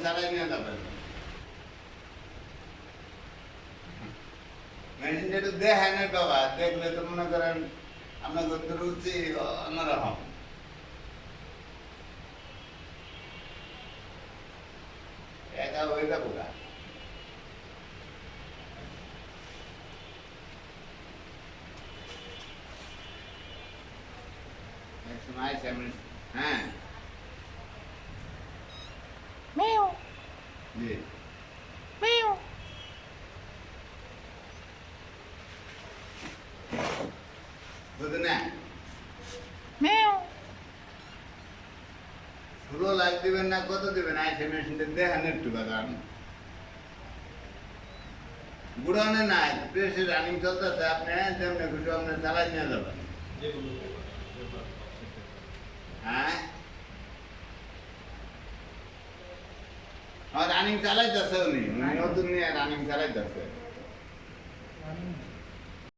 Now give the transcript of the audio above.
চালাই নিয়ে যাবেন মেশিনটা একটু দেখেন বাবা, দেখলে তো মনে করেন আপনাদের রুচি অন্যরকম। একা হয়ে যাবো গা। এক সময় হ্যাঁ জি বুঝলেন না, 16 লাখ দিবেন না কত দিবেন? আইসে মেশিনটা দেখেন একটু বাগান বুড়ানে নাই, প্রেসে রানিং চলতেছে, আপনি যেমনি খুশি আপনি চালাই নিয়ে যাবেন। হ্যাঁ রানিং চালাইতেছে উনি নতুন নিয়ে রানিং চালাইতেছে।